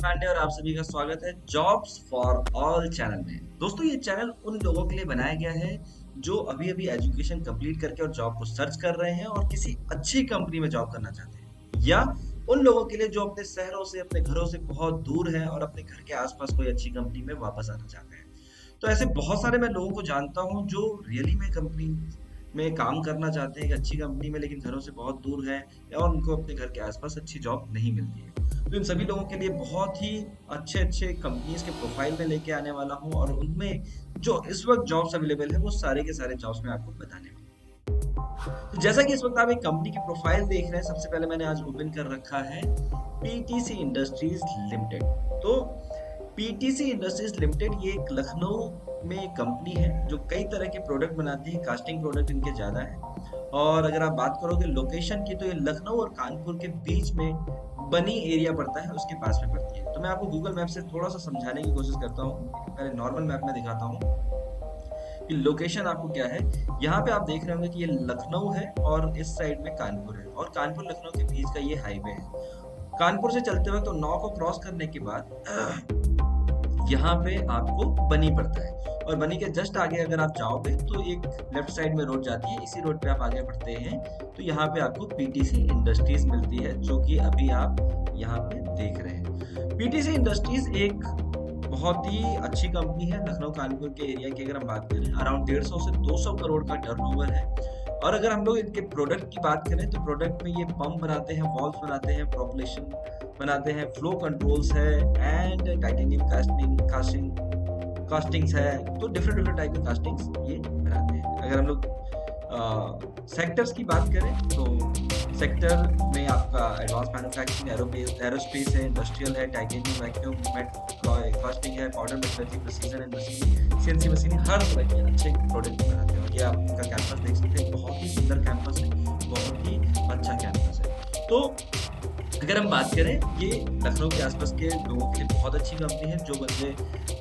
पांडे और आप सभी का स्वागत है जॉब्स फॉर ऑल चैनल में। दोस्तों, ये चैनल उन लोगों के लिए बनाया गया है जो अभी अभी एजुकेशन कंप्लीट करके और जॉब को सर्च कर रहे हैं और किसी अच्छी कंपनी में जॉब करना चाहते हैं, या उन लोगों के लिए जो अपने शहरों से, अपने घरों से बहुत दूर है और अपने घर के आसपास कोई अच्छी कंपनी में वापस आना चाहते हैं। तो ऐसे बहुत सारे मैं लोगों को जानता हूँ जो रियली में कंपनी में काम करना चाहते हैं, एक अच्छी कंपनी में, लेकिन घरों से बहुत दूर है और उनको अपने घर के आसपास अच्छी जॉब नहीं मिलती है। तो इन सभी लोगों के लिए बहुत ही अच्छे अच्छे कंपनीज के प्रोफाइल में लेके आने वाला हूँ और उनमें जो इस वक्त जॉब्स अवेलेबल है वो सारे के सारे जॉब्स मैं आपको बताने वाला हूँ। तो जैसा कि इस वक्त आप एक कंपनी की प्रोफाइल देख रहे हैं, सबसे पहले मैंने आज ओपन कर रखा है पीटीसी इंडस्ट्रीज लिमिटेड। तो पीटीसी इंडस्ट्रीज लिमिटेड ये एक लखनऊ में एक कंपनी है जो कई तरह के प्रोडक्ट बनाती है। कास्टिंग प्रोडक्ट इनके ज़्यादा है और अगर आप बात करोगे लोकेशन की तो ये लखनऊ और कानपुर के बीच में बनी एरिया पड़ता है, उसके पास में पड़ती है। तो मैं आपको गूगल मैप से थोड़ा सा समझाने की कोशिश करता हूँ। पहले नॉर्मल मैप में दिखाता हूँ कि लोकेशन आपको क्या है। यहाँ पे आप देख रहे होंगे कि ये लखनऊ है और इस साइड में कानपुर है और कानपुर लखनऊ के बीच का ये हाईवे है। कानपुर से चलते हुए तो 9 को क्रॉस करने के बाद यहाँ पे आपको बनी पड़ता है और बनी के जस्ट आगे अगर आप जाओगे तो एक लेफ्ट साइड में रोड जाती है। इसी रोड पे आप आगे बढ़ते हैं तो यहाँ पे आपको पीटीसी इंडस्ट्रीज मिलती है, जो कि अभी आप यहाँ पे देख रहे हैं। पीटीसी इंडस्ट्रीज एक बहुत ही अच्छी कंपनी है। लखनऊ कानपुर के एरिया की अगर हम बात करें, अराउंड 150 से 200 करोड़ का टर्नओवर है। और अगर हम लोग इनके प्रोडक्ट की बात करें तो प्रोडक्ट में ये पंप बनाते हैं, वॉल्व बनाते हैं, प्रोपल्शन बनाते हैं, फ्लो कंट्रोल्स है एंड टाइटेनियम कास्टिंग्स है। तो डिफरेंट टाइप के कास्टिंग्स ये बनाते हैं। अगर हम लोग सेक्टर्स की बात करें तो सेक्टर में आपका एडवांस मैन्युफैक्चरिंग, एरोस्पेस है, इंडस्ट्रियल है, टाइटेनियम वैक्यूम कास्टिंग है, powder metallurgy, precision and machining, CNC machining, हर तरह के अच्छे प्रोडक्ट बनाते हैं। ये आपका कैंपस देख सकते हैं, बहुत ही सुंदर कैंपस है, बहुत ही अच्छा कैंपस है। तो अगर हम बात करें, ये लखनऊ के आसपास के लोगों के लिए बहुत अच्छी कंपनी है। जो बंदे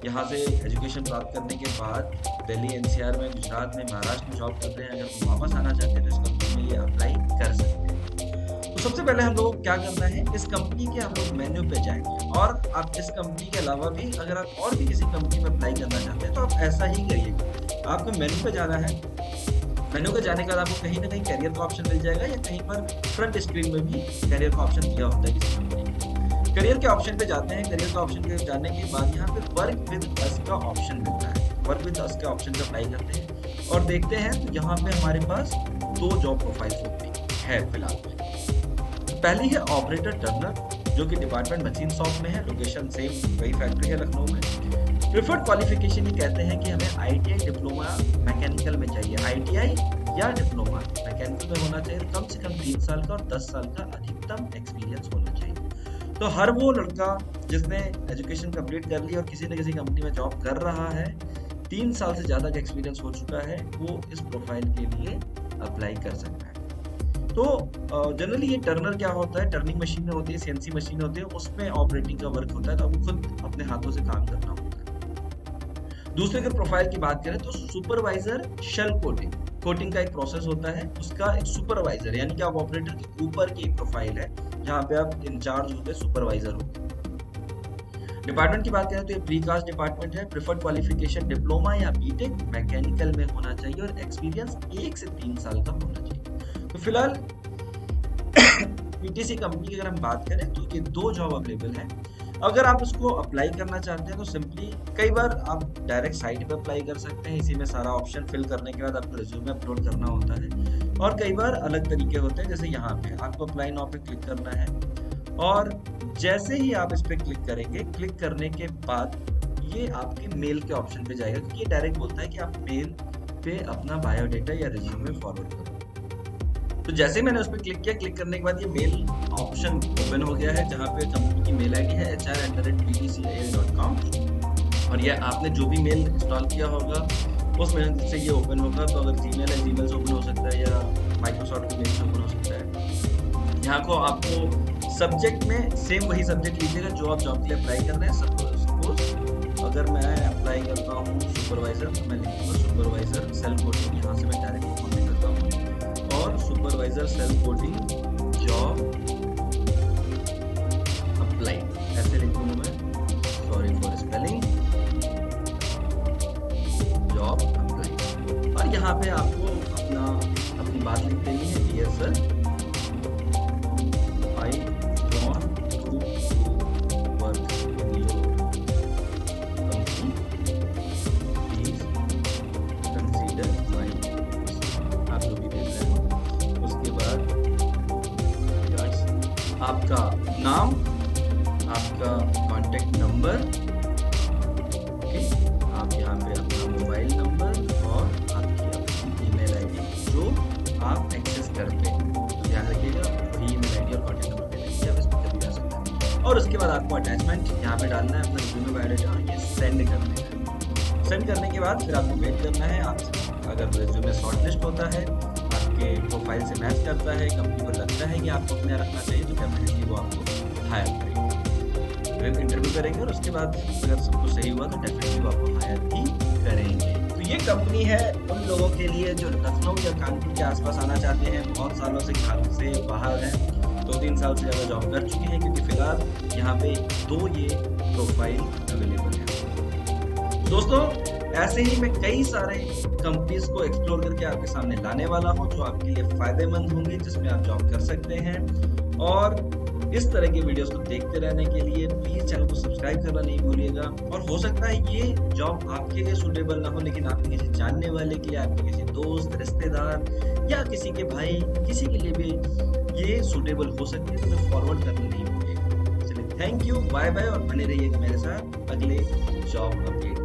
यहाँ से एजुकेशन प्राप्त करने के बाद दिल्ली, एनसीआर में, गुजरात में, महाराष्ट्र में जॉब कर रहे हैं, अगर वो वापस आना चाहते हैं तो इस कंपनी में ये अप्लाई कर सकते हैं। तो सबसे पहले हम लोग क्या करना है, इस कंपनी के हम लोग मेन्यू पे जाएंगे और आप इस कंपनी के अलावा भी अगर आप और भी किसी कंपनी में अप्लाई करना चाहते हैं तो आप ऐसा ही करिएगा। आपको मेन्यू पे जाना है। मेन्यू पे जाने के बाद आपको कहीं ना कहीं कैरियर का ऑप्शन मिल जाएगा या कहीं पर फ्रंट स्क्रीन में भी कैरियर का ऑप्शन दिया होता है किसी कंपनी में। करियर के ऑप्शन पे जाते हैं। करियर का ऑप्शन पे जाने के बाद यहाँ पे वर्क विद अस का ऑप्शन मिलता है। वर्क विद अस के ऑप्शन पे अप्लाई करते हैं और देखते हैं तो यहाँ पे हमारे पास 2 जॉब प्रोफाइल होती है फिलहाल में। पहली है ऑपरेटर टर्नर, जो कि डिपार्टमेंट मशीन शॉप में है। लोकेशन सेम वही फैक्ट्री है लखनऊ में। प्रिफर्ड क्वालिफिकेशन ये कहते हैं कि हमें आईटीआई डिप्लोमा मैकेनिकल में चाहिए। आईटीआई या डिप्लोमा मैकेनिकल में होना चाहिए। कम से कम 3 साल का और 10 साल का अधिकतम एक्सपीरियंस होना चाहिए। तो हर वो लड़का जिसने एजुकेशन कंप्लीट कर ली और किसी न किसी कंपनी में जॉब कर रहा है, 3 साल से ज़्यादा का एक्सपीरियंस हो चुका है, वो इस प्रोफाइल के लिए अप्लाई कर सकता है। तो जनरली ये टर्नर क्या होता है, टर्निंग मशीन होती है, सीएनसी मशीन होती है, उसमें ऑपरेटिंग का वर्क होता है, तो आपको खुद अपने हाथों से काम करना होता है। दूसरे के प्रोफाइल की बात करें तो सुपरवाइजर शेल कोटिंग का एक प्रोसेस होता है, उसका एक सुपरवाइजर यानी कि आप ऑपरेटर के ऊपर की एक प्रोफाइल है जहाँ पे आप इंचार्ज होते हैं, सुपरवाइजर होते हैं। डिपार्टमेंट की बात करें तो ये प्रीकास्ट डिपार्टमेंट है। प्रेफर्ड क्वालिफिकेशन डिप्लोमा या बीटेक मैकेनिकल में होना चाहिए और एक्सपीरियंस 1 से 3 साल का होना चाहिए। तो फिलहाल पीटीसी कंपनी की अगर हम बात करें तो ये 2 जॉब अवेलेबल है। अगर आप उसको अप्लाई करना चाहते हैं तो सिंपली कई बार आप डायरेक्ट साइट पे अप्लाई कर सकते हैं। इसी में सारा ऑप्शन फिल करने के बाद आपको रिज्यूमे अपलोड करना होता है और कई बार अलग तरीके होते हैं। जैसे यहाँ पे आपको अप्लाई नाउ पे क्लिक करना है और जैसे ही आप इस पे क्लिक करेंगे, क्लिक करने के बाद ये आपके मेल के ऑप्शन पे जाएगा, क्योंकि ये डायरेक्ट बोलता है कि आप मेल पे अपना बायोडेटा या रिज्यूमे फॉरवर्ड करो। तो जैसे ही मैंने उस पर क्लिक किया, क्लिक करने के बाद ये मेल ऑप्शन ओपन हो गया है जहाँ पे कंपनी की मेल आईडी है hr@ptcal.com और ये आपने जो भी मेल इंस्टॉल किया होगा उस मेल से ये ओपन होगा। तो अगर जीमेल है, जीमेल से ओपन हो सकता है या माइक्रोसॉफ्ट की मेल से ओपन हो सकता है। यहाँ को आपको सब्जेक्ट में सेम वही सब्जेक्ट लीजिएगा जो आप जॉब के लिए अप्लाई कर रहे हैं। सपोज अगर मैं अप्लाई करता हूँ सुपरवाइजर, तो मैं लिखूंगा सुपरवाइजर सेल कोडिंग। यहाँ से मैं डायरेक्ट कॉपी करता हूँ और supervisor sale coding job apply ऐसे लिखूंगा मैं। यहाँ पे आपको अपनी बात लिख देनी है। Dear sir, I want to work in your company, please consider my, आप लोग भी देख रहे हो। उसके बाद आपका नाम, आपका कॉन्टेक्ट नंबर, ओके, आप यहाँ पे अपना मोबाइल नंबर और आपकी अपनी ईमेल आईडी जो आप एक्सेस करते हैं, तो ध्यान रखिएगा वही ईमेल आईडी और कॉन्टेक्ट नंबर देना है, आप इस पर कभी जा सकते हैं। और उसके बाद आपको अटैचमेंट यहाँ पे डालना है, अपना रिज्यूमे बायोडाटा, और ये सेंड करना है। सेंड करने के बाद फिर आपको वेट करना है। आप अगर रिज्यूमे शॉर्टलिस्ट होता है, आपके प्रोफाइल से मैच करता है, कंपनी को लगता है कि आपको अपने रखना चाहिए, तो डेफिनेटली वो आपको हायर करेंगे, इंटरव्यू करेंगे, और उसके बाद अगर सब कुछ सही हुआ तो डेफिनेटली वो आपको हायर भी करेंगे। तो ये कंपनी है उन लोगों के लिए जो लखनऊ या कानपुर के आसपास आना चाहते हैं, बहुत सालों से घर से बाहर हैं, 2-3 साल से ज़्यादा जॉब कर चुके हैं, क्योंकि फिलहाल यहाँ पे 2 ये प्रोफाइल अवेलेबल है। दोस्तों, ऐसे ही मैं कई सारे कंपनीज को एक्सप्लोर करके आपके सामने लाने वाला हूँ, जो आपके लिए फायदेमंद होंगे, जिसमें आप जॉब कर सकते हैं। और इस तरह की वीडियोस को देखते रहने के लिए प्लीज चैनल को सब्सक्राइब करना नहीं भूलिएगा। और हो सकता है ये जॉब आपके लिए सूटेबल ना हो, लेकिन आपके किसी जानने वाले के लिए, आपके किसी दोस्त, रिश्तेदार या किसी के भाई, किसी के लिए भी ये सूटेबल हो सकती है, तो मैं फॉरवर्ड करना नहीं भूलिएगा। चलिए, थैंक यू, बाय बाय, और बने रहिएगा मेरे साथ अगले जॉब अपडेट।